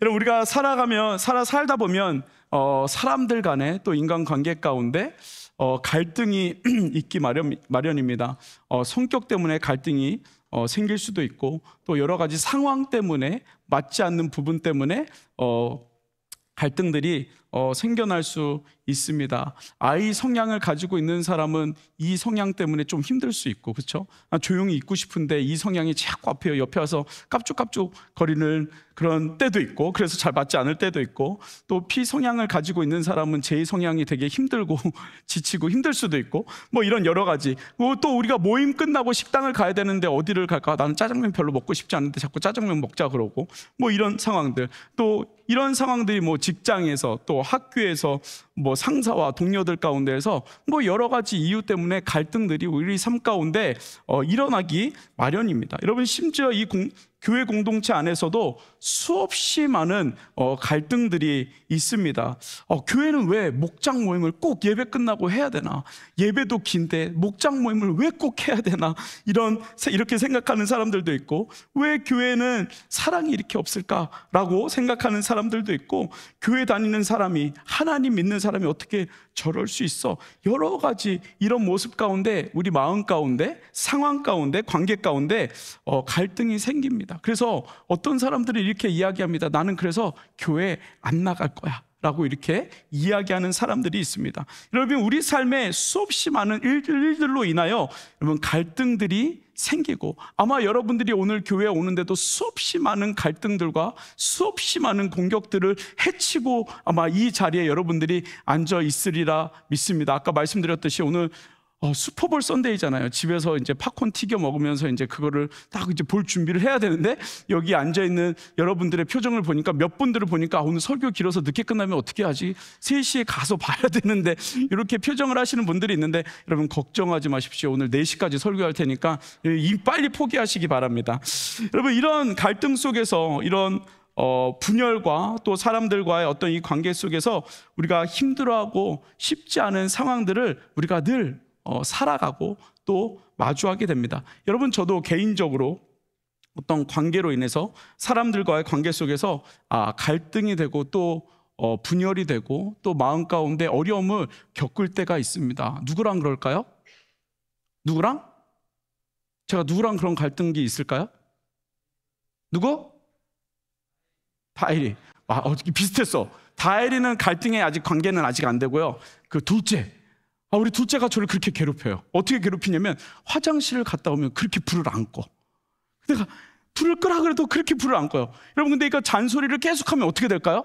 여러분, 우리가 살다 보면 사람들 간에 또 인간관계 가운데 갈등이 있기 마련입니다. 성격 때문에 갈등이 생길 수도 있고, 또 여러 가지 상황 때문에, 맞지 않는 부분 때문에 갈등들이 생겨날 수 있습니다. 아이 성향을 가지고 있는 사람은 이 성향 때문에 좀 힘들 수 있고, 그렇죠? 조용히 있고 싶은데 이 성향이 자꾸 옆에 와서 깝죽깝죽 거리는 그런 때도 있고, 그래서 잘 맞지 않을 때도 있고, 또 P 성향을 가지고 있는 사람은 J 성향이 되게 힘들고 지치고 힘들 수도 있고, 뭐 이런 여러 가지. 또 우리가 모임 끝나고 식당을 가야 되는데 어디를 갈까? 나는 짜장면 별로 먹고 싶지 않은데 자꾸 짜장면 먹자 그러고, 뭐 이런 상황들. 또 이런 상황들이 뭐 직장에서, 또 학교에서, 뭐 상사와 동료들 가운데에서 뭐 여러 가지 이유 때문에 갈등들이 우리 삶 가운데 일어나기 마련입니다. 여러분, 심지어 이 교회 공동체 안에서도 수없이 많은 갈등들이 있습니다. 교회는 왜 목장 모임을 꼭 예배 끝나고 해야 되나? 예배도 긴데 목장 모임을 왜 꼭 해야 되나? 이렇게 생각하는 사람들도 있고, 왜 교회는 사랑이 이렇게 없을까라고 생각하는 사람들도 있고, 교회 다니는 사람이, 하나님 믿는 사람이 어떻게 저럴 수 있어? 여러 가지 이런 모습 가운데, 우리 마음 가운데, 상황 가운데, 관계 가운데 갈등이 생깁니다. 그래서 어떤 사람들이 이렇게 이야기합니다. 나는 그래서 교회 안 나갈 거야 라고 이렇게 이야기하는 사람들이 있습니다. 여러분, 우리 삶에 수없이 많은 일들로 인하여 여러분 갈등들이 생기고, 아마 여러분들이 오늘 교회에 오는데도 수없이 많은 갈등들과 수없이 많은 공격들을 헤치고 아마 이 자리에 여러분들이 앉아 있으리라 믿습니다. 아까 말씀드렸듯이 오늘 슈퍼볼 선데이잖아요. 집에서 이제 팝콘 튀겨 먹으면서 이제 그거를 딱 이제 볼 준비를 해야 되는데, 여기 앉아 있는 여러분들의 표정을 보니까, 몇 분들을 보니까 오늘 설교 길어서 늦게 끝나면 어떻게 하지? 3시에 가서 봐야 되는데, 이렇게 표정을 하시는 분들이 있는데, 여러분 걱정하지 마십시오. 오늘 4시까지 설교할 테니까 빨리 포기하시기 바랍니다. 여러분, 이런 갈등 속에서, 이런 분열과 또 사람들과의 어떤 이 관계 속에서 우리가 힘들어하고 쉽지 않은 상황들을 우리가 늘 살아가고 또 마주하게 됩니다. 여러분, 저도 개인적으로 어떤 관계로 인해서 사람들과의 관계 속에서 갈등이 되고 또 분열이 되고 또 마음 가운데 어려움을 겪을 때가 있습니다. 누구랑 그럴까요? 누구랑? 제가 누구랑 그런 갈등이 있을까요? 누구? 다혜리. 비슷했어. 다혜리는 갈등의 관계는 아직 안 되고요. 그 둘째, 우리 둘째가 저를 그렇게 괴롭혀요. 어떻게 괴롭히냐면, 화장실을 갔다 오면 그렇게 불을 안 꺼. 내가 불을 끄라 그래도 그렇게 불을 안 꺼요. 여러분, 근데 이거 잔소리를 계속하면 어떻게 될까요?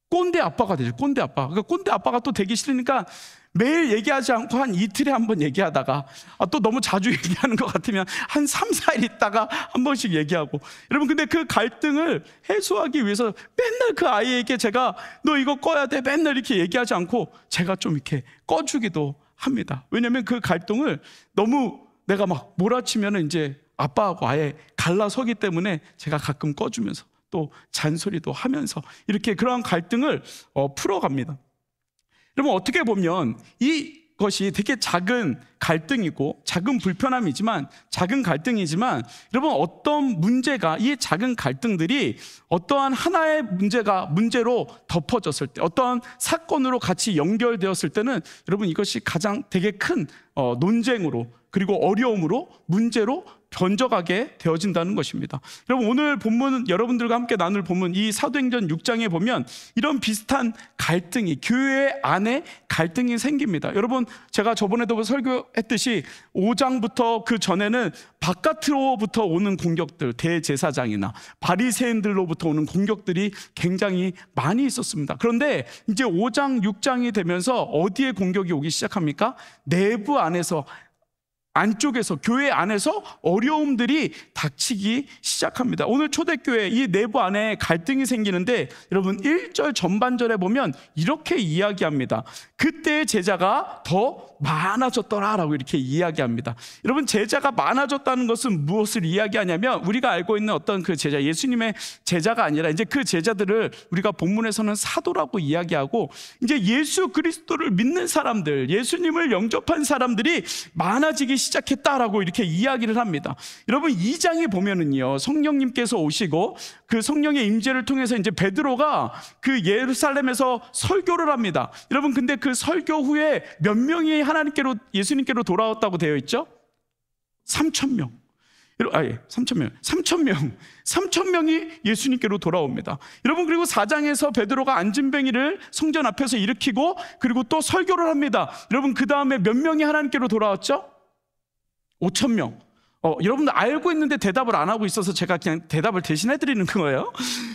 꼰대 아빠가 되죠. 꼰대 아빠. 그러니까 꼰대 아빠가 또 되기 싫으니까 매일 얘기하지 않고 한 이틀에 한 번 얘기하다가, 또 너무 자주 얘기하는 것 같으면 한 3, 4일 있다가 한 번씩 얘기하고. 여러분, 근데 그 갈등을 해소하기 위해서 맨날 그 아이에게 제가 너 이거 꺼야 돼 맨날 이렇게 얘기하지 않고 제가 좀 이렇게 꺼주기도 합니다. 왜냐하면 그 갈등을 너무 내가 막 몰아치면 이제 아빠하고 아예 갈라서기 때문에 제가 가끔 꺼주면서 또 잔소리도 하면서 이렇게 그러한 갈등을 풀어갑니다. 여러분, 어떻게 보면 이것이 되게 작은 갈등이고 작은 불편함이지만, 작은 갈등이지만, 여러분, 어떤 문제가, 이 작은 갈등들이 어떠한 하나의 문제로 덮어졌을 때, 어떠한 사건으로 같이 연결되었을 때는 여러분, 이것이 가장 되게 큰 논쟁으로, 그리고 어려움으로, 문제로 번져가게 되어진다는 것입니다. 여러분, 오늘 본문, 여러분들과 함께 나눌 본문, 이 사도행전 6장에 보면 이런 비슷한 갈등이, 교회 안에 갈등이 생깁니다. 여러분, 제가 저번에도 설교했듯이 5장부터 그 전에는 바깥으로부터 오는 공격들, 대제사장이나 바리새인들로부터 오는 공격들이 굉장히 많이 있었습니다. 그런데 이제 5장, 6장이 되면서 어디에 공격이 오기 시작합니까? 내부 안에서, 안쪽에서, 교회 안에서 어려움들이 닥치기 시작합니다. 오늘 초대교회 이 내부 안에 갈등이 생기는데, 여러분 1절 전반절에 보면 이렇게 이야기합니다. 그때 제자가 더 많아졌더라라고 이렇게 이야기합니다. 여러분, 제자가 많아졌다는 것은 무엇을 이야기하냐면, 우리가 알고 있는 어떤 그 제자, 예수님의 제자가 아니라 이제 그 제자들을 우리가 본문에서는 사도라고 이야기하고, 이제 예수 그리스도를 믿는 사람들, 예수님을 영접한 사람들이 많아지기 시작했다라고 이렇게 이야기를 합니다. 여러분 2장에 보면은요, 성령님께서 오시고 그 성령의 임재를 통해서 이제 베드로가 그 예루살렘에서 설교를 합니다. 여러분 근데 그 설교 후에 몇 명이 하나님께로, 예수님께로 돌아왔다고 되어 있죠? 3,000명. 3,000명이 예수님께로 돌아옵니다. 여러분 그리고 4장에서 베드로가 안진뱅이를 성전 앞에서 일으키고 그리고 또 설교를 합니다. 여러분 그 다음에 몇 명이 하나님께로 돌아왔죠? 5,000명. 여러분들 알고 있는데 대답을 안 하고 있어서 제가 그냥 대답을 대신해 드리는 거예요.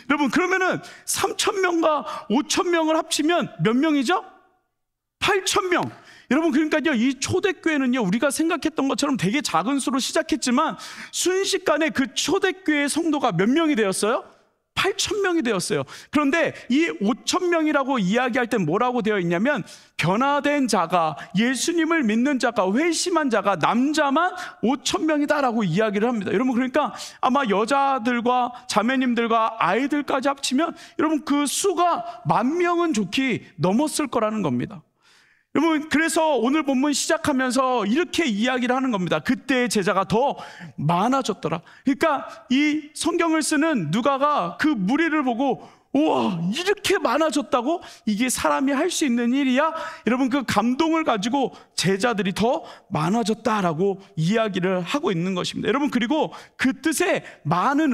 여러분 그러면은 3,000명과 5,000명을 합치면 몇 명이죠? 8,000명. 여러분 그러니까요, 이 초대교회는요, 우리가 생각했던 것처럼 되게 작은 수로 시작했지만 순식간에 그 초대교회의 성도가 몇 명이 되었어요? 8,000명이 되었어요. 그런데 이 5,000명이라고 이야기할 때 뭐라고 되어 있냐면, 변화된 자가, 예수님을 믿는 자가, 회심한 자가, 남자만 5,000명이다라고 이야기를 합니다. 여러분 그러니까 아마 여자들과 자매님들과 아이들까지 합치면 여러분 그 수가 10,000명은 좋게 넘었을 거라는 겁니다. 여러분 그래서 오늘 본문 시작하면서 이렇게 이야기를 하는 겁니다. 그때의 제자가 더 많아졌더라. 그러니까 이 성경을 쓰는 누가가 그 무리를 보고, 우와 이렇게 많아졌다고? 이게 사람이 할 수 있는 일이야? 여러분 그 감동을 가지고 제자들이 더 많아졌다라고 이야기를 하고 있는 것입니다. 여러분 그리고 그 뜻에 많은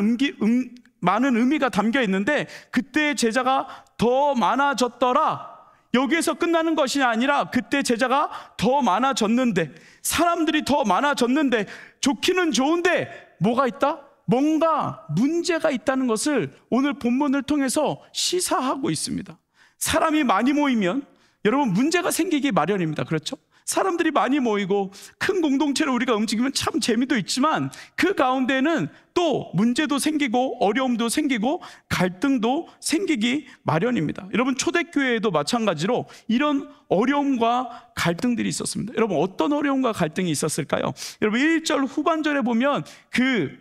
의미가 담겨 있는데, 그때의 제자가 더 많아졌더라, 여기에서 끝나는 것이 아니라 그때 제자가 더 많아졌는데, 사람들이 더 많아졌는데, 좋기는 좋은데 뭐가 있다? 뭔가 문제가 있다는 것을 오늘 본문을 통해서 시사하고 있습니다. 사람이 많이 모이면 여러분 문제가 생기기 마련입니다. 그렇죠? 사람들이 많이 모이고 큰 공동체로 우리가 움직이면 참 재미도 있지만 그 가운데는 또 문제도 생기고 어려움도 생기고 갈등도 생기기 마련입니다. 여러분 초대교회에도 마찬가지로 이런 어려움과 갈등들이 있었습니다. 여러분 어떤 어려움과 갈등이 있었을까요? 여러분 1절 후반절에 보면 그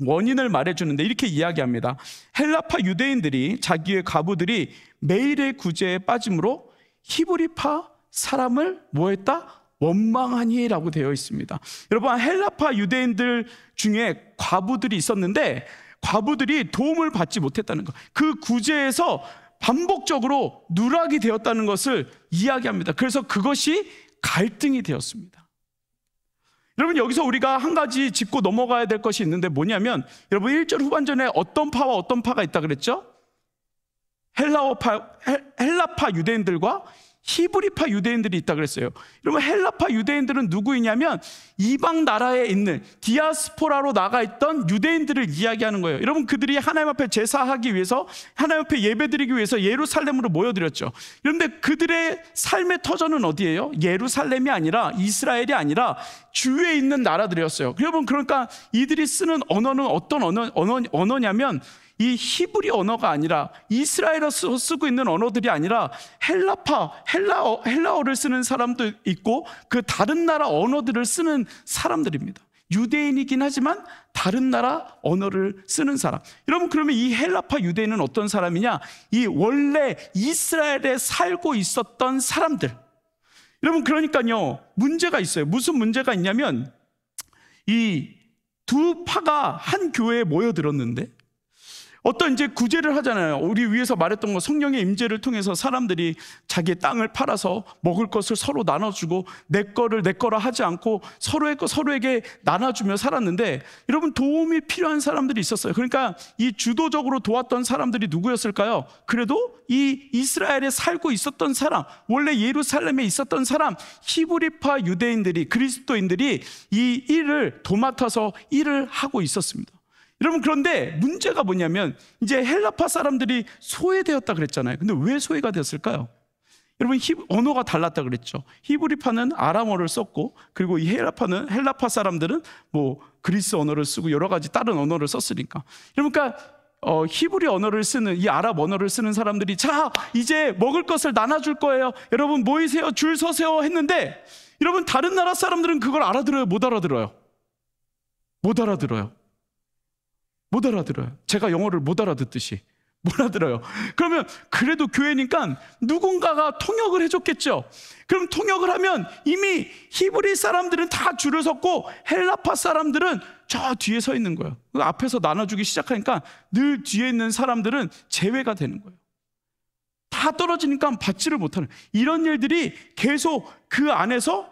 원인을 말해주는데 이렇게 이야기합니다. 헬라파 유대인들이 자기의 과부들이 매일의 구제에 빠짐으로 히브리파 사람을 뭐했다? 원망하니라고 되어 있습니다. 여러분 헬라파 유대인들 중에 과부들이 있었는데 과부들이 도움을 받지 못했다는 것, 그 구제에서 반복적으로 누락이 되었다는 것을 이야기합니다. 그래서 그것이 갈등이 되었습니다. 여러분 여기서 우리가 한 가지 짚고 넘어가야 될 것이 있는데 뭐냐면, 여러분 1절 후반전에 어떤 파와 어떤 파가 있다 그랬죠? 헬라파 유대인들과 히브리파 유대인들이 있다 그랬어요. 여러분 헬라파 유대인들은 누구이냐면 이방 나라에 있는 디아스포라로 나가 있던 유대인들을 이야기하는 거예요. 여러분 그들이 하나님 앞에 제사하기 위해서, 하나님 앞에 예배드리기 위해서 예루살렘으로 모여들었죠. 그런데 그들의 삶의 터전은 어디예요? 예루살렘이 아니라, 이스라엘이 아니라 주위에 있는 나라들이었어요. 여러분 그러니까 이들이 쓰는 언어는 어떤 언어냐면 이 히브리 언어가 아니라, 이스라엘어서 쓰고 있는 언어들이 아니라 헬라어를 쓰는 사람도 있고 그 다른 나라 언어들을 쓰는 사람들입니다. 유대인이긴 하지만 다른 나라 언어를 쓰는 사람. 여러분 그러면 이 헬라파 유대인은 어떤 사람이냐? 이 원래 이스라엘에 살고 있었던 사람들. 여러분 그러니까요 문제가 있어요. 무슨 문제가 있냐면, 이 두 파가 한 교회에 모여들었는데 어떤 이제 구제를 하잖아요. 우리 위에서 말했던 거, 성령의 임재를 통해서 사람들이 자기의 땅을 팔아서 먹을 것을 서로 나눠주고 내 거를 내 거라 하지 않고 서로의 거 서로에게 나눠주며 살았는데, 여러분 도움이 필요한 사람들이 있었어요. 그러니까 이 주도적으로 도왔던 사람들이 누구였을까요? 그래도 이 이스라엘에 살고 있었던 사람, 원래 예루살렘에 있었던 사람, 히브리파 유대인들이, 그리스도인들이 이 일을 도맡아서 일을 하고 있었습니다. 여러분 그런데 문제가 뭐냐면, 이제 헬라파 사람들이 소외되었다 그랬잖아요. 근데 왜 소외가 되었을까요? 여러분 언어가 달랐다 그랬죠. 히브리파는 아람어를 썼고, 그리고 이 헬라파 사람들은 뭐 그리스 언어를 쓰고 여러 가지 다른 언어를 썼으니까. 그러니까 히브리 언어를 쓰는, 이 아랍 언어를 쓰는 사람들이 자 이제 먹을 것을 나눠줄 거예요, 여러분 모이세요, 줄 서세요 했는데, 여러분 다른 나라 사람들은 그걸 알아들어요? 못 알아들어요? 못 알아들어요. 제가 영어를 못 알아듣듯이 몰아들어요. 그러면 그래도 교회니까 누군가가 통역을 해줬겠죠. 그럼 통역을 하면 이미 히브리 사람들은 다 줄을 섰고 헬라파 사람들은 저 뒤에 서 있는 거예요. 앞에서 나눠주기 시작하니까 늘 뒤에 있는 사람들은 제외가 되는 거예요. 다 떨어지니까 받지를 못하는, 이런 일들이 계속 그 안에서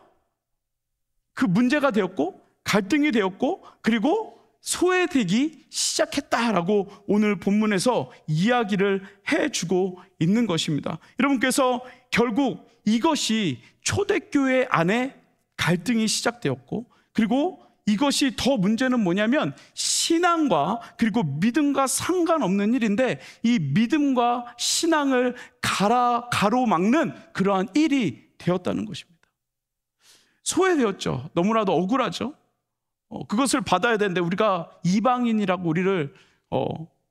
그 문제가 되었고 갈등이 되었고 그리고 소외되기 시작했다라고 오늘 본문에서 이야기를 해주고 있는 것입니다. 여러분께서 결국 이것이 초대교회 안에 갈등이 시작되었고, 그리고 이것이 더 문제는 뭐냐면 신앙과 그리고 믿음과 상관없는 일인데 이 믿음과 신앙을 가로막는 그러한 일이 되었다는 것입니다. 소외되었죠. 너무나도 억울하죠. 그것을 받아야 되는데 우리가 이방인이라고 우리를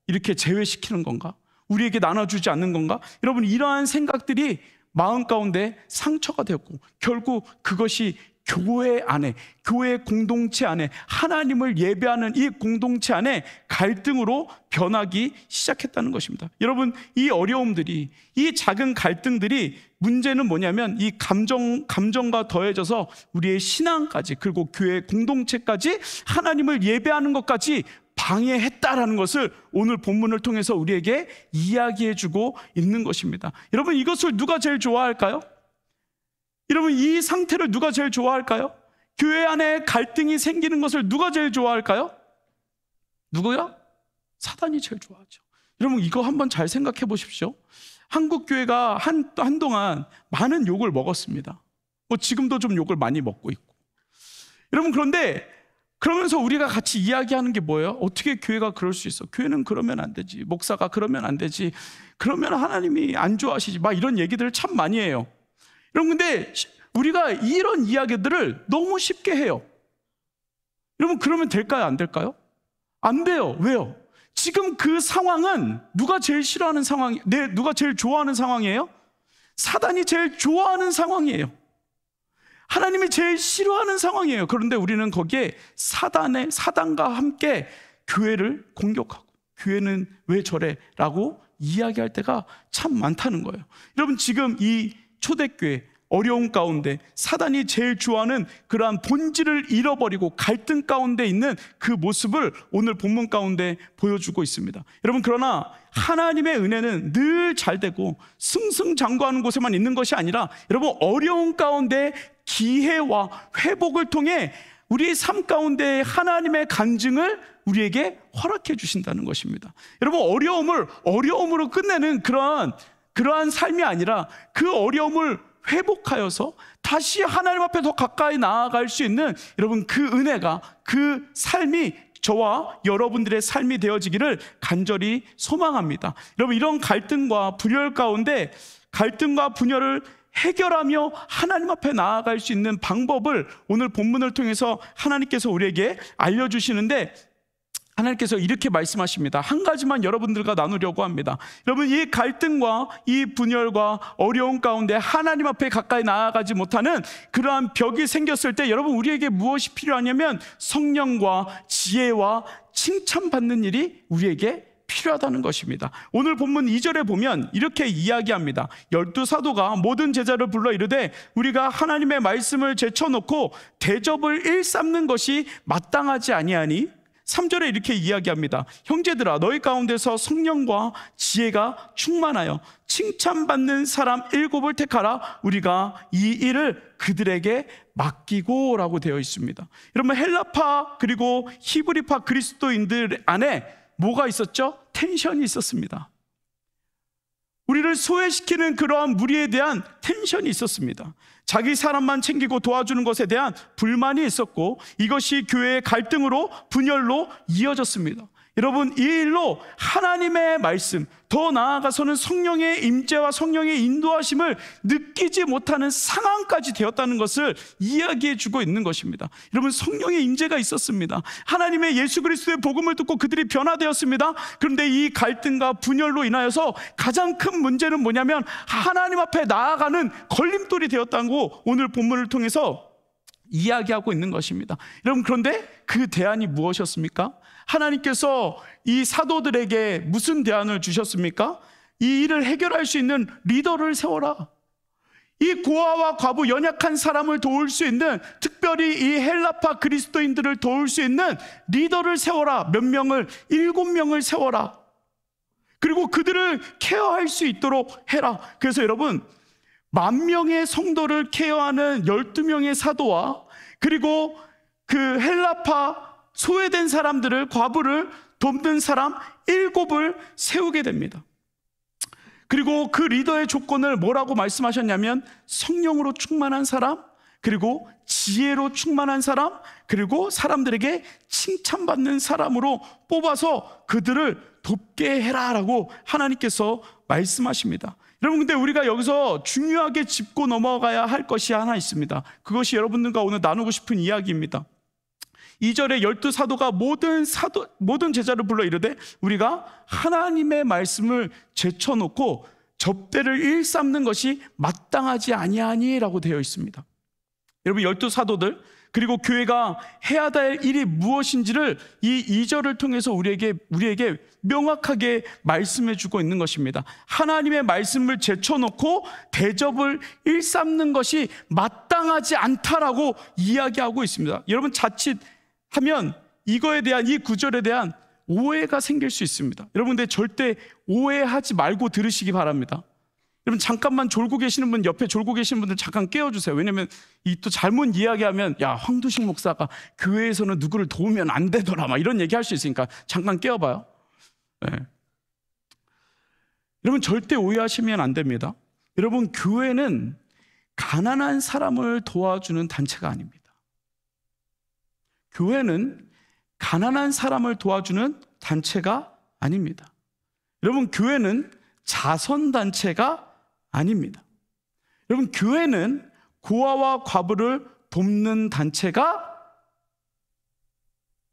이렇게 제외시키는 건가? 우리에게 나눠주지 않는 건가? 여러분, 이러한 생각들이 마음 가운데 상처가 되었고, 결국 그것이 교회 안에, 교회 공동체 안에, 하나님을 예배하는 이 공동체 안에 갈등으로 변하기 시작했다는 것입니다. 여러분, 이 어려움들이, 이 작은 갈등들이, 문제는 뭐냐면 이 감정과 더해져서 우리의 신앙까지, 그리고 교회 공동체까지, 하나님을 예배하는 것까지 방해했다라는 것을 오늘 본문을 통해서 우리에게 이야기해주고 있는 것입니다. 여러분, 이것을 누가 제일 좋아할까요? 여러분, 이 상태를 누가 제일 좋아할까요? 교회 안에 갈등이 생기는 것을 누가 제일 좋아할까요? 누구요? 사단이 제일 좋아하죠. 여러분, 이거 한번 잘 생각해 보십시오. 한국 교회가 한동안 많은 욕을 먹었습니다. 지금도 좀 욕을 많이 먹고 있고. 여러분, 그런데 그러면서 우리가 같이 이야기하는 게 뭐예요? 어떻게 교회가 그럴 수 있어? 교회는 그러면 안 되지. 목사가 그러면 안 되지. 그러면 하나님이 안 좋아하시지. 막 이런 얘기들을 참 많이 해요. 여러분, 근데 우리가 이런 이야기들을 너무 쉽게 해요. 여러분, 그러면 될까요? 안 될까요? 안 돼요. 왜요? 지금 그 상황은 누가 제일 싫어하는 상황이, 누가 제일 좋아하는 상황이에요? 사단이 제일 좋아하는 상황이에요. 하나님이 제일 싫어하는 상황이에요. 그런데 우리는 거기에 사단과 함께 교회를 공격하고, 교회는 왜 저래? 라고 이야기할 때가 참 많다는 거예요. 여러분, 지금 이 초대교회 어려움 가운데 사단이 제일 좋아하는 그러한 본질을 잃어버리고 갈등 가운데 있는 그 모습을 오늘 본문 가운데 보여주고 있습니다. 여러분, 그러나 하나님의 은혜는 늘 잘되고 승승장구하는 곳에만 있는 것이 아니라, 여러분, 어려움 가운데 기회와 회복을 통해 우리의 삶 가운데 하나님의 간증을 우리에게 허락해 주신다는 것입니다. 여러분, 어려움으로 끝내는 그러한 삶이 아니라 그 어려움을 회복하여서 다시 하나님 앞에 더 가까이 나아갈 수 있는, 여러분, 그 은혜가, 그 삶이 저와 여러분들의 삶이 되어지기를 간절히 소망합니다. 여러분, 이런 갈등과 분열 가운데 갈등과 분열을 해결하며 하나님 앞에 나아갈 수 있는 방법을 오늘 본문을 통해서 하나님께서 우리에게 알려주시는데, 하나님께서 이렇게 말씀하십니다. 한 가지만 여러분들과 나누려고 합니다. 여러분, 이 갈등과 이 분열과 어려움 가운데 하나님 앞에 가까이 나아가지 못하는 그러한 벽이 생겼을 때, 여러분, 우리에게 무엇이 필요하냐면 성령과 지혜와 칭찬받는 일이 우리에게 필요하다는 것입니다. 오늘 본문 2절에 보면 이렇게 이야기합니다. 12사도가 모든 제자를 불러 이르되 우리가 하나님의 말씀을 제쳐놓고 대접을 일삼는 것이 마땅하지 아니하니, 3절에 이렇게 이야기합니다. 형제들아, 너희 가운데서 성령과 지혜가 충만하여 칭찬받는 사람 7을 택하라. 우리가 이 일을 그들에게 맡기고 라고 되어 있습니다. 여러분, 헬라파 그리고 히브리파 그리스도인들 안에 뭐가 있었죠? 텐션이 있었습니다. 우리를 소외시키는 그러한 무리에 대한 텐션이 있었습니다. 자기 사람만 챙기고 도와주는 것에 대한 불만이 있었고, 이것이 교회의 갈등으로, 분열로 이어졌습니다. 여러분, 이 일로 하나님의 말씀, 더 나아가서는 성령의 임재와 성령의 인도하심을 느끼지 못하는 상황까지 되었다는 것을 이야기해 주고 있는 것입니다. 여러분, 성령의 임재가 있었습니다. 하나님의 예수 그리스도의 복음을 듣고 그들이 변화되었습니다. 그런데 이 갈등과 분열로 인하여서 가장 큰 문제는 뭐냐면 하나님 앞에 나아가는 걸림돌이 되었다고 오늘 본문을 통해서 이야기하고 있는 것입니다. 여러분, 그런데 그 대안이 무엇이었습니까? 하나님께서 이 사도들에게 무슨 대안을 주셨습니까? 이 일을 해결할 수 있는 리더를 세워라. 이 고아와 과부, 연약한 사람을 도울 수 있는, 특별히 이 헬라파 그리스도인들을 도울 수 있는 리더를 세워라. 몇 명을? 7명을 세워라. 그리고 그들을 케어할 수 있도록 해라. 그래서 여러분, 10,000명의 성도를 케어하는 12명의 사도와, 그리고 그 헬라파 소외된 사람들을, 과부를 돕는 사람 7을 세우게 됩니다. 그리고 그 리더의 조건을 뭐라고 말씀하셨냐면, 성령으로 충만한 사람, 그리고 지혜로 충만한 사람, 그리고 사람들에게 칭찬받는 사람으로 뽑아서 그들을 돕게 해라라고 하나님께서 말씀하십니다. 여러분, 근데 우리가 여기서 중요하게 짚고 넘어가야 할 것이 하나 있습니다. 그것이 여러분들과 오늘 나누고 싶은 이야기입니다. 2절에 12사도가 모든 제자를 불러 이르되 우리가 하나님의 말씀을 제쳐놓고 접대를 일삼는 것이 마땅하지 아니하니라고 되어 있습니다. 여러분, 12사도들, 그리고 교회가 해야 될 일이 무엇인지를 이 2절을 통해서 우리에게 명확하게 말씀해 주고 있는 것입니다. 하나님의 말씀을 제쳐놓고 대접을 일삼는 것이 마땅하지 않다라고 이야기하고 있습니다. 여러분, 자칫하면 이거에 대한, 이 구절에 대한 오해가 생길 수 있습니다. 여러분, 근데 절대 오해하지 말고 들으시기 바랍니다. 여러분, 잠깐만 졸고 계시는 분, 옆에 졸고 계시는 분들 잠깐 깨워주세요. 왜냐면 이 또 잘못 이야기하면, 야, 황두식 목사가 교회에서는 누구를 도우면 안 되더라, 막 이런 얘기 할 수 있으니까 잠깐 깨워봐요. 네. 여러분, 절대 오해하시면 안 됩니다. 여러분, 교회는 가난한 사람을 도와주는 단체가 아닙니다. 교회는 가난한 사람을 도와주는 단체가 아닙니다. 여러분, 교회는 자선단체가 아닙니다. 여러분, 교회는 고아와 과부를 돕는 단체가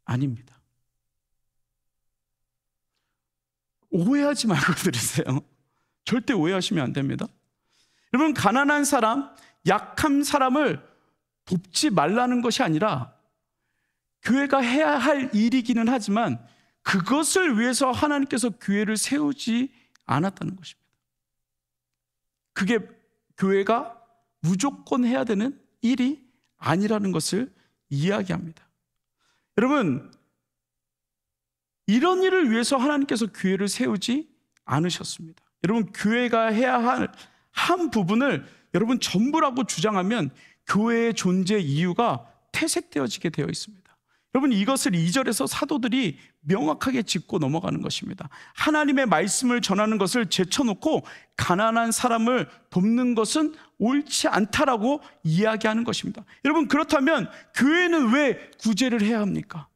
아닙니다. 오해하지 말고 들으세요. 절대 오해하시면 안 됩니다. 여러분, 가난한 사람, 약한 사람을 돕지 말라는 것이 아니라 교회가 해야 할 일이기는 하지만 그것을 위해서 하나님께서 교회를 세우지 않았다는 것입니다. 그게 교회가 무조건 해야 되는 일이 아니라는 것을 이야기합니다. 여러분, 이런 일을 위해서 하나님께서 교회를 세우지 않으셨습니다. 여러분, 교회가 해야 할 한 부분을 여러분 전부라고 주장하면 교회의 존재 이유가 퇴색되어지게 되어 있습니다. 여러분, 이것을 2절에서 사도들이 명확하게 짚고 넘어가는 것입니다. 하나님의 말씀을 전하는 것을 제쳐놓고 가난한 사람을 돕는 것은 옳지 않다라고 이야기하는 것입니다. 여러분, 그렇다면 교회는 왜 구제를 해야 합니까?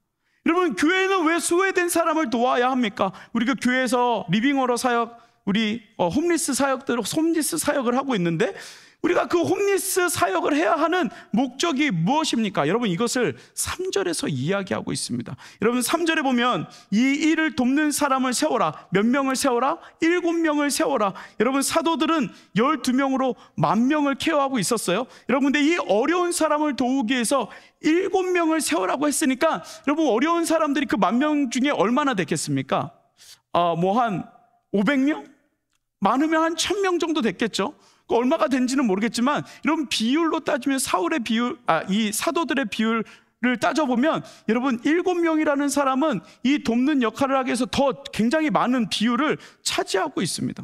여러분, 교회는 왜 소외된 사람을 도와야 합니까? 우리가 교회에서 리빙어러 사역, 우리 홈리스 사역을 하고 있는데, 우리가 그 홈리스 사역을 해야 하는 목적이 무엇입니까? 여러분, 이것을 3절에서 이야기하고 있습니다. 여러분, 3절에 보면 이 일을 돕는 사람을 세워라. 몇 명을 세워라? 7명을 세워라. 여러분, 사도들은 12명으로 10,000명을 케어하고 있었어요. 여러분, 근데 이 어려운 사람을 도우기 위해서 7명을 세우라고 했으니까, 여러분, 어려운 사람들이 그 10,000명 중에 얼마나 됐겠습니까? 한 500명? 많으면 한 1,000명 정도 됐겠죠. 얼마가 된지는 모르겠지만, 이런 비율로 따지면 이 사도들의 비율을 따져보면, 여러분, 7명이라는 사람은 이 돕는 역할을 하기 위해서 더 굉장히 많은 비율을 차지하고 있습니다.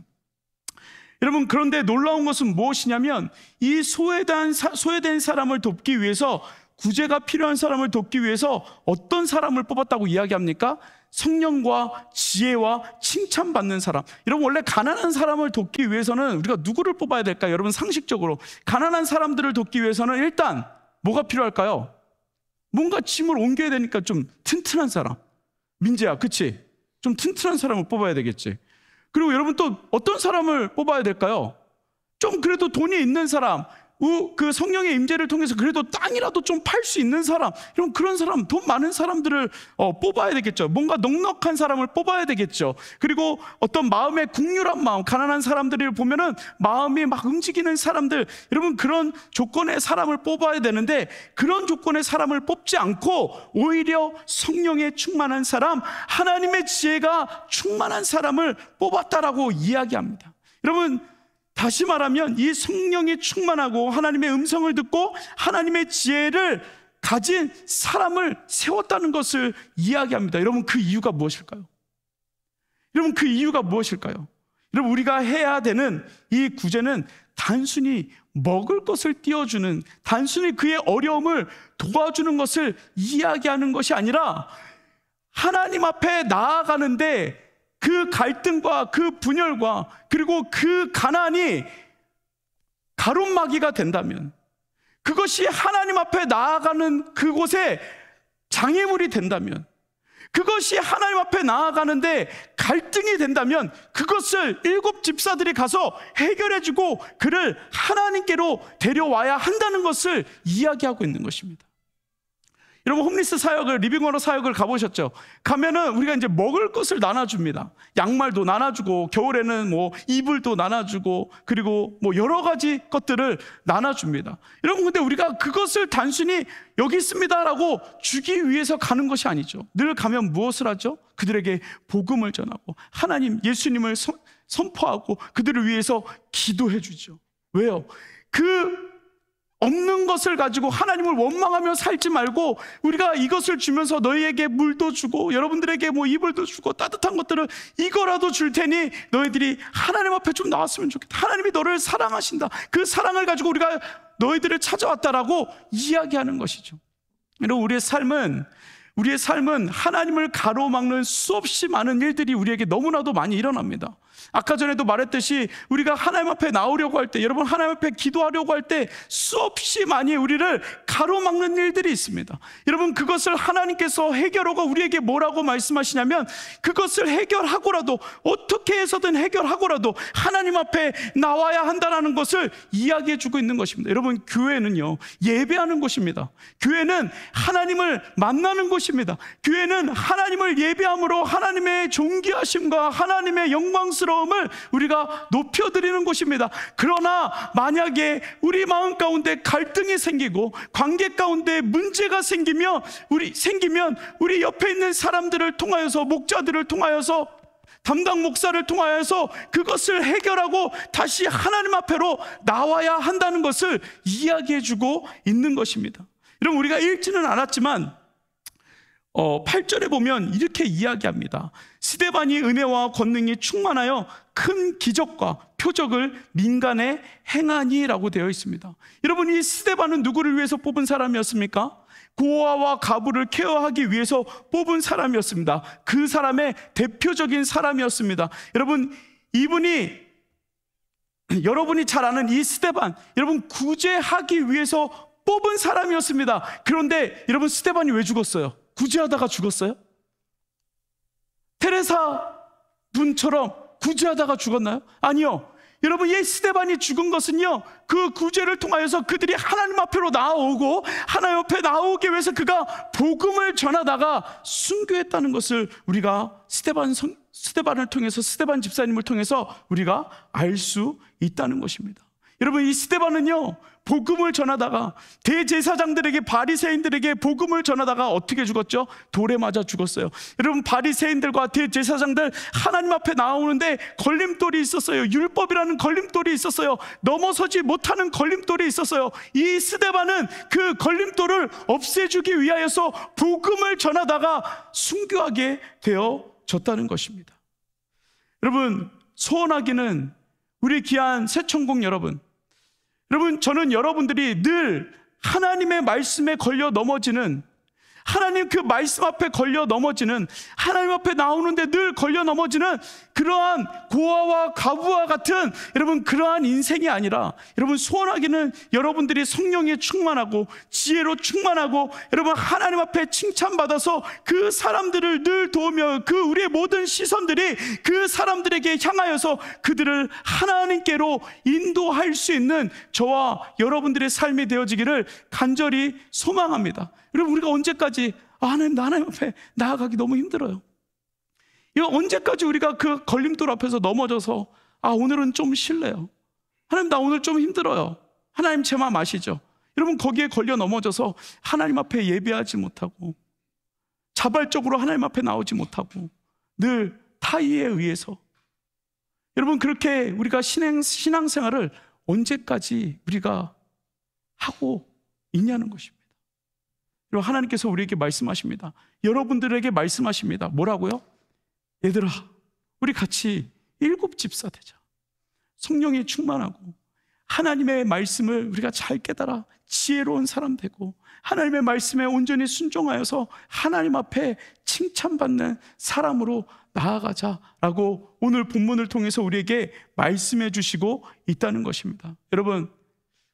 여러분, 그런데 놀라운 것은 무엇이냐면, 이 소외된 사람을 돕기 위해서, 구제가 필요한 사람을 돕기 위해서 어떤 사람을 뽑았다고 이야기합니까? 성령과 지혜와 칭찬받는 사람. 여러분, 원래 가난한 사람을 돕기 위해서는 우리가 누구를 뽑아야 될까요? 여러분, 상식적으로 가난한 사람들을 돕기 위해서는 일단 뭐가 필요할까요? 뭔가 짐을 옮겨야 되니까 좀 튼튼한 사람. 민재야, 그치? 좀 튼튼한 사람을 뽑아야 되겠지. 그리고 여러분, 또 어떤 사람을 뽑아야 될까요? 좀 그래도 돈이 있는 사람, 그 성령의 임재를 통해서 그래도 땅이라도 좀 팔 수 있는 사람, 이런 그런 사람, 돈 많은 사람들을 뽑아야 되겠죠. 뭔가 넉넉한 사람을 뽑아야 되겠죠. 그리고 어떤 마음의 국률한 마음, 가난한 사람들을 보면은 마음이 막 움직이는 사람들, 여러분 그런 조건의 사람을 뽑아야 되는데 그런 조건의 사람을 뽑지 않고 오히려 성령에 충만한 사람, 하나님의 지혜가 충만한 사람을 뽑았다라고 이야기합니다. 여러분 다시 말하면 이 성령이 충만하고 하나님의 음성을 듣고 하나님의 지혜를 가진 사람을 세웠다는 것을 이야기합니다. 여러분 그 이유가 무엇일까요? 여러분 그 이유가 무엇일까요? 여러분 우리가 해야 되는 이 구제는 단순히 먹을 것을 띄워주는, 단순히 그의 어려움을 도와주는 것을 이야기하는 것이 아니라 하나님 앞에 나아가는데 그 갈등과 그 분열과 그리고 그 가난이 가론마기가 된다면, 그것이 하나님 앞에 나아가는 그곳에 장애물이 된다면, 그것이 하나님 앞에 나아가는데 갈등이 된다면 그것을 7 집사들이 가서 해결해주고 그를 하나님께로 데려와야 한다는 것을 이야기하고 있는 것입니다. 여러분 홈리스 사역을, 리빙워터 사역을 가보셨죠? 가면은 우리가 이제 먹을 것을 나눠줍니다. 양말도 나눠주고 겨울에는 뭐 이불도 나눠주고 그리고 뭐 여러 가지 것들을 나눠줍니다. 여러분 근데 우리가 그것을 단순히 여기 있습니다라고 주기 위해서 가는 것이 아니죠. 늘 가면 무엇을 하죠? 그들에게 복음을 전하고 하나님 예수님을 선포하고 그들을 위해서 기도해 주죠. 왜요? 그 없는 것을 가지고 하나님을 원망하며 살지 말고 우리가 이것을 주면서 너희에게 물도 주고 여러분들에게 뭐 이불도 주고 따뜻한 것들을 이거라도 줄 테니 너희들이 하나님 앞에 좀 나왔으면 좋겠다. 하나님이 너를 사랑하신다. 그 사랑을 가지고 우리가 너희들을 찾아왔다라고 이야기하는 것이죠. 여러분 우리의 삶은 하나님을 가로막는 수없이 많은 일들이 우리에게 너무나도 많이 일어납니다. 아까 전에도 말했듯이 우리가 하나님 앞에 나오려고 할 때, 여러분 하나님 앞에 기도하려고 할 때 수없이 많이 우리를 가로막는 일들이 있습니다. 여러분 그것을 하나님께서 해결하고 우리에게 뭐라고 말씀하시냐면 그것을 해결하고라도 어떻게 해서든 해결하고라도 하나님 앞에 나와야 한다는 것을 이야기해 주고 있는 것입니다. 여러분 교회는요 예배하는 곳입니다. 교회는 하나님을 만나는 곳입니다. 교회는 하나님을 예배함으로 하나님의 존귀하심과 하나님의 영광스러움을 우리가 높여드리는 곳입니다. 그러나 만약에 우리 마음 가운데 갈등이 생기고 관계 가운데 문제가 생기면 우리 옆에 있는 사람들을 통하여서, 목자들을 통하여서, 담당 목사를 통하여서 그것을 해결하고 다시 하나님 앞에로 나와야 한다는 것을 이야기해주고 있는 것입니다. 여러분 우리가 읽지는 않았지만 8절에 보면 이렇게 이야기합니다. 스데반이 은혜와 권능이 충만하여 큰 기적과 표적을 민간에 행하니라고 되어 있습니다. 여러분 이 스데반은 누구를 위해서 뽑은 사람이었습니까? 고아와 가부를 케어하기 위해서 뽑은 사람이었습니다. 그 사람의 대표적인 사람이었습니다. 여러분 이분이, 여러분이 잘 아는 이 스데반, 여러분 구제하기 위해서 뽑은 사람이었습니다. 그런데 여러분 스데반이 왜 죽었어요? 구제하다가 죽었어요? 테레사 분처럼 구제하다가 죽었나요? 아니요. 여러분 이 스데반이 죽은 것은요 그 구제를 통하여서 그들이 하나님 앞으로 나오고 하나님 앞에 나오기 위해서 그가 복음을 전하다가 순교했다는 것을 우리가 스데반을 통해서, 스데반 집사님을 통해서 우리가 알 수 있다는 것입니다. 여러분 이 스데반은요 복음을 전하다가 대제사장들에게, 바리새인들에게 복음을 전하다가 어떻게 죽었죠? 돌에 맞아 죽었어요. 여러분 바리새인들과 대제사장들 하나님 앞에 나오는데 걸림돌이 있었어요. 율법이라는 걸림돌이 있었어요. 넘어서지 못하는 걸림돌이 있었어요. 이 스데반은 그 걸림돌을 없애주기 위하여서 복음을 전하다가 순교하게 되어졌다는 것입니다. 여러분 소원하기는 우리 귀한 새천국 여러분, 저는 여러분들이 늘 하나님의 말씀에 걸려 넘어지는, 하나님 그 말씀 앞에 걸려 넘어지는, 하나님 앞에 나오는데 늘 걸려 넘어지는 그 그러한 고아와 과부와 같은 여러분 그러한 인생이 아니라 여러분 소원하기는 여러분들이 성령에 충만하고 지혜로 충만하고 여러분 하나님 앞에 칭찬받아서 그 사람들을 늘 도우며 그 우리의 모든 시선들이 그 사람들에게 향하여서 그들을 하나님께로 인도할 수 있는 저와 여러분들의 삶이 되어지기를 간절히 소망합니다. 여러분 우리가 언제까지 하나님 앞에 나아가기 너무 힘들어요. 이거 언제까지 우리가 그 걸림돌 앞에서 넘어져서 오늘은 좀 쉴래요. 하나님 나 오늘 좀 힘들어요. 하나님 제 마음 아시죠? 여러분 거기에 걸려 넘어져서 하나님 앞에 예배하지 못하고 자발적으로 하나님 앞에 나오지 못하고 늘 타의에 의해서 여러분 그렇게 우리가 신앙생활을 언제까지 우리가 하고 있냐는 것입니다. 여러분 하나님께서 우리에게 말씀하십니다. 여러분들에게 말씀하십니다. 뭐라고요? 얘들아 우리 같이 7집사 되자. 성령에 충만하고 하나님의 말씀을 우리가 잘 깨달아 지혜로운 사람 되고 하나님의 말씀에 온전히 순종하여서 하나님 앞에 칭찬받는 사람으로 나아가자라고 오늘 본문을 통해서 우리에게 말씀해 주시고 있다는 것입니다. 여러분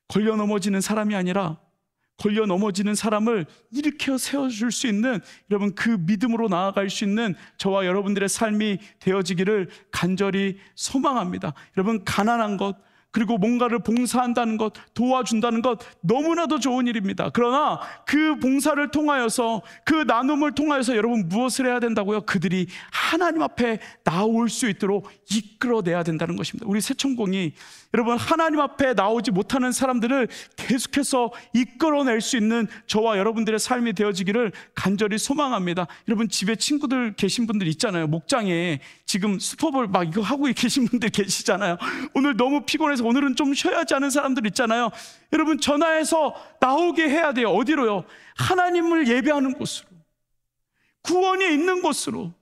걸려 넘어지는 사람이 아니라 걸려 넘어지는 사람을 일으켜 세워줄 수 있는 여러분 그 믿음으로 나아갈 수 있는 저와 여러분들의 삶이 되어지기를 간절히 소망합니다. 여러분 가난한 것 그리고 뭔가를 봉사한다는 것, 도와준다는 것 너무나도 좋은 일입니다. 그러나 그 봉사를 통하여서 그 나눔을 통하여서 여러분 무엇을 해야 된다고요? 그들이 하나님 앞에 나올 수 있도록 이끌어내야 된다는 것입니다. 우리 새천공이 여러분 하나님 앞에 나오지 못하는 사람들을 계속해서 이끌어낼 수 있는 저와 여러분들의 삶이 되어지기를 간절히 소망합니다. 여러분 집에 친구들 계신 분들 있잖아요. 목장에 지금 슈퍼볼 막 이거 하고 계신 분들 계시잖아요. 오늘 너무 피곤해서 오늘은 좀 쉬어야지 하는 사람들 있잖아요. 여러분 전화해서 나오게 해야 돼요. 어디로요? 하나님을 예배하는 곳으로, 구원이 있는 곳으로,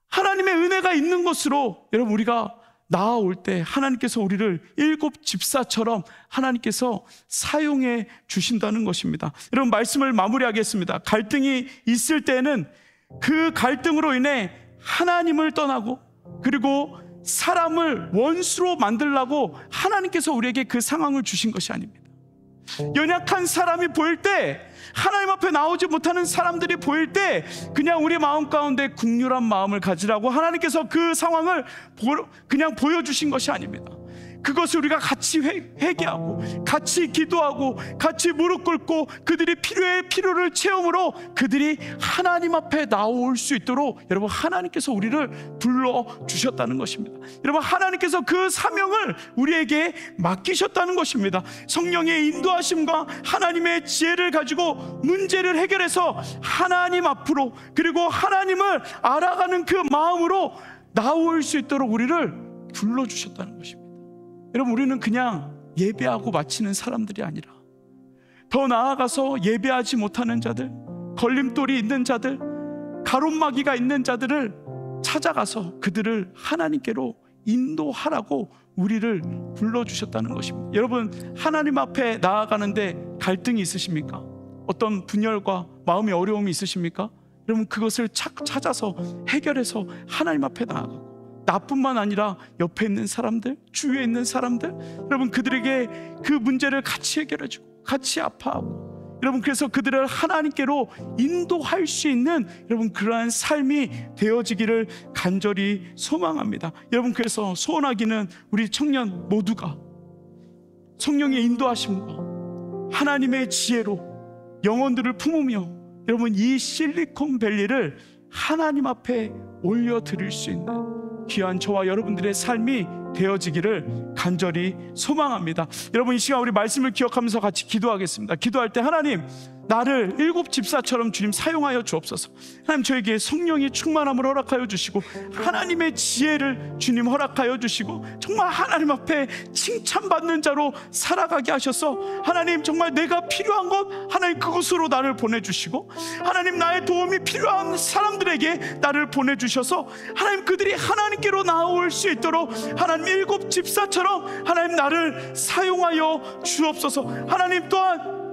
하나님의 은혜가 있는 곳으로 여러분 우리가 나아올 때 하나님께서 우리를 7집사처럼 하나님께서 사용해 주신다는 것입니다. 여러분 말씀을 마무리하겠습니다. 갈등이 있을 때는 그 갈등으로 인해 하나님을 떠나고 그리고 사람을 원수로 만들려고 하나님께서 우리에게 그 상황을 주신 것이 아닙니다. 연약한 사람이 보일 때, 하나님 앞에 나오지 못하는 사람들이 보일 때 그냥 우리 마음 가운데 긍휼한 마음을 가지라고 하나님께서 그 상황을 그냥 보여주신 것이 아닙니다. 그것을 우리가 같이 회개하고 같이 기도하고 같이 무릎 꿇고 그들이 필요를 체험으로 그들이 하나님 앞에 나올 수 있도록 여러분 하나님께서 우리를 불러주셨다는 것입니다. 여러분 하나님께서 그 사명을 우리에게 맡기셨다는 것입니다. 성령의 인도하심과 하나님의 지혜를 가지고 문제를 해결해서 하나님 앞으로 그리고 하나님을 알아가는 그 마음으로 나올 수 있도록 우리를 불러주셨다는 것입니다. 여러분 우리는 그냥 예배하고 마치는 사람들이 아니라 더 나아가서 예배하지 못하는 자들, 걸림돌이 있는 자들, 가론마귀가 있는 자들을 찾아가서 그들을 하나님께로 인도하라고 우리를 불러주셨다는 것입니다. 여러분 하나님 앞에 나아가는데 갈등이 있으십니까? 어떤 분열과 마음의 어려움이 있으십니까? 여러분 그것을 찾아서 해결해서 하나님 앞에 나아가고 나뿐만 아니라 옆에 있는 사람들, 주위에 있는 사람들 여러분 그들에게 그 문제를 같이 해결해주고 같이 아파하고 여러분 그래서 그들을 하나님께로 인도할 수 있는 여러분 그러한 삶이 되어지기를 간절히 소망합니다. 여러분 그래서 소원하기는 우리 청년 모두가 성령의 인도하심과 하나님의 지혜로 영혼들을 품으며 여러분 이 실리콘밸리를 하나님 앞에 올려드릴 수 있는 귀한 저와 여러분들의 삶이 되어지기를 간절히 소망합니다. 여러분 이 시간 우리 말씀을 기억하면서 같이 기도하겠습니다. 기도할 때 하나님 나를 7집사처럼 주님 사용하여 주옵소서. 하나님 저에게 성령이 충만함을 허락하여 주시고 하나님의 지혜를 주님 허락하여 주시고 정말 하나님 앞에 칭찬받는 자로 살아가게 하셔서 하나님 정말 내가 필요한 것 하나님 그곳으로 나를 보내주시고 하나님 나의 도움이 필요한 사람들에게 나를 보내주셔서 하나님 그들이 하나님께로 나올 수 있도록 하나님 7집사처럼 하나님 나를 사용하여 주옵소서. 하나님 또한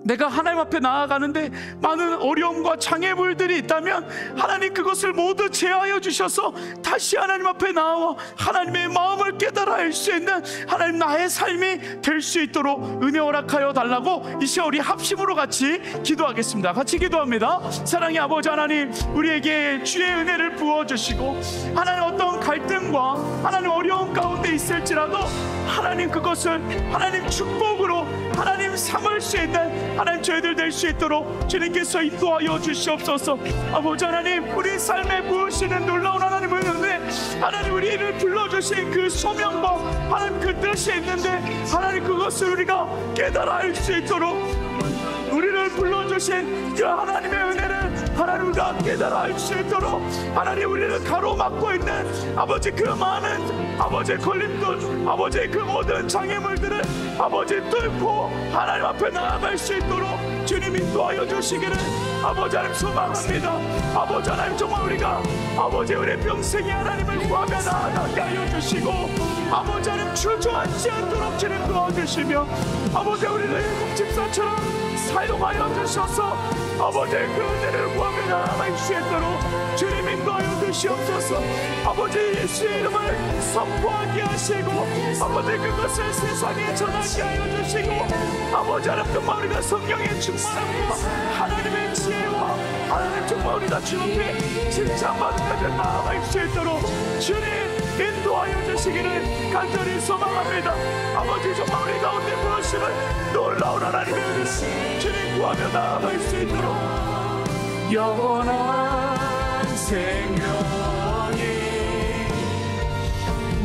내가 하나님 앞에 나아가는데 많은 어려움과 장애물들이 있다면 하나님 그것을 모두 제하여 주셔서 다시 하나님 앞에 나와 하나님의 마음을 깨달아 알 수 있는 하나님 나의 삶이 될 수 있도록 은혜 허락하여 달라고 이 시간 우리 합심으로 같이 기도하겠습니다. 같이 기도합니다. 사랑의 아버지 하나님, 우리에게 주의 은혜를 부어주시고 하나님 어떤 갈등과 하나님 어려움 가운데 있을지라도 하나님 그것을 하나님 축복으로 하나님 삼을 수 있는 하나님 저희들 될 수 있도록 주님께서 인도하여 주시옵소서. 아버지 하나님, 우리 삶에 부으시는 놀라운 하나님의 은혜, 하나님 우리를 불러주신 그 소명과 하나님 그 뜻이 있는데 하나님 그것을 우리가 깨달아 알 수 있도록 우리를 불러주신 그 하나님의 은혜를 하나님 우리가 깨달아 알 수 있도록 하나님 우리를 가로막고 있는 아버지 그 많은 아버지 걸림돌, 아버지 그 모든 장애물들을 아버지 뚫고 하나님 앞에 나아갈 수 있도록 주님 인도하여 주시기를 아버지 하나님 소망합니다. 아버지 하나님, 정말 우리가 아버지 우리 평생에 하나님을 구하며 나아가게 하여 주시고 아버지 하나님 주저앉지 않도록 주님 도와주시며 아버지 우리를 일곱 집사처럼 사용하여 주셔서 아버지 그 은혜를 구하며 나아갈 수 있도록 주님 인도하여 주시옵소서. 아버지 예수의 이름을 선포하게 하시고 아버지 그것을 세상에 전하게 하여 주시고 아버지 하나님, 정말 우리가 성령의 충만함과 하나님의 지혜와 하나님 정말 우리가 주 앞에 칭찬받으며 나아갈 수 있도록 주님 인도하여 주시기를 간절히 소망합니다. 아버지 정말 우리 가운데 부으시는 놀라운 하나님의 은혜를 주님 구하며 나아갈 수 있도록 영원한 생명이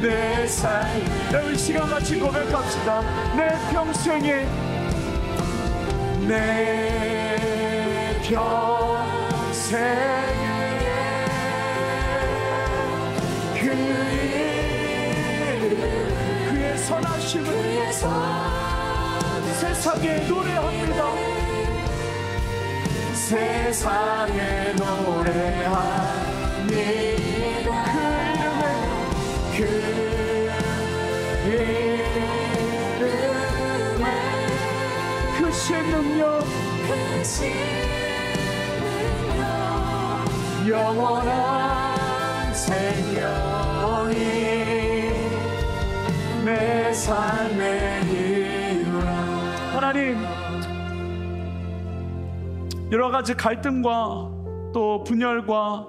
내 삶, 이 시간같이 고백합시다. 내 평생에 내 평생에 그의 선하심을 세상에 노래합니다. 세상에 노래하니 그 이름에 크신 능력 영원한 생명이 내 삶의 이유라. 하나님, 여러가지 갈등과 또 분열과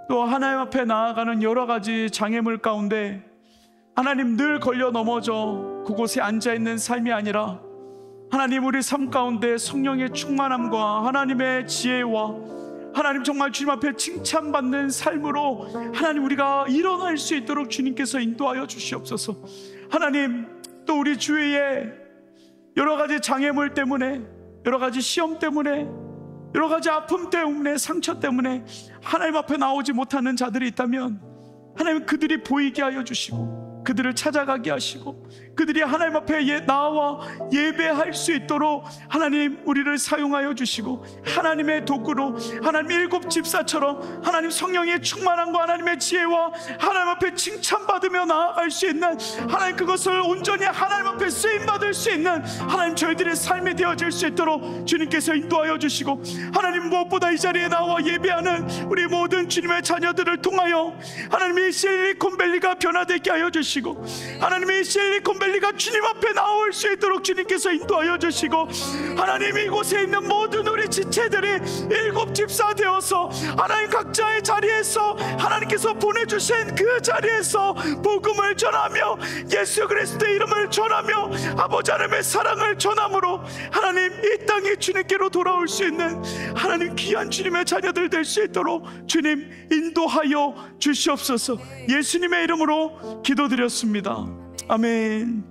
또 하나님 앞에 나아가는 여러가지 장애물 가운데 하나님 늘 걸려 넘어져 그곳에 앉아있는 삶이 아니라 하나님 우리 삶 가운데 성령의 충만함과 하나님의 지혜와 하나님 정말 주님 앞에 칭찬받는 삶으로 하나님 우리가 일어날 수 있도록 주님께서 인도하여 주시옵소서. 하나님, 또 우리 주위에 여러가지 장애물 때문에, 여러가지 시험 때문에, 여러가지 아픔 때문에, 상처 때문에 하나님 앞에 나오지 못하는 자들이 있다면 하나님 그들이 보이게 하여 주시고 그들을 찾아가게 하시고 그들이 하나님 앞에 나와 예배할 수 있도록 하나님 우리를 사용하여 주시고 하나님의 도구로 하나님 일곱 집사처럼 하나님 성령의 충만함과 하나님의 지혜와 하나님 앞에 칭찬받으며 나아갈 수 있는 하나님 그것을 온전히 하나님 앞에 쓰임받을 수 있는 하나님 저희들의 삶이 되어질 수 있도록 주님께서 인도하여 주시고 하나님 무엇보다 이 자리에 나와 예배하는 우리 모든 주님의 자녀들을 통하여 하나님의 실리콘밸리가 변화되게 하여 주시고 하나님의 실리콘밸리가 주님 앞에 나올 수 있도록 주님께서 인도하여 주시고 하나님 이곳에 있는 모든 우리 지체들이 일곱 집사 되어서 하나님 각자의 자리에서 하나님께서 보내주신 그 자리에서 복음을 전하며 예수 그리스도의 이름을 전하며 아버지 하나님의 사랑을 전함으로 하나님 이 땅에 주님께로 돌아올 수 있는 하나님 귀한 주님의 자녀들 될 수 있도록 주님 인도하여 주시옵소서. 예수님의 이름으로 기도드렸습니다. 아멘.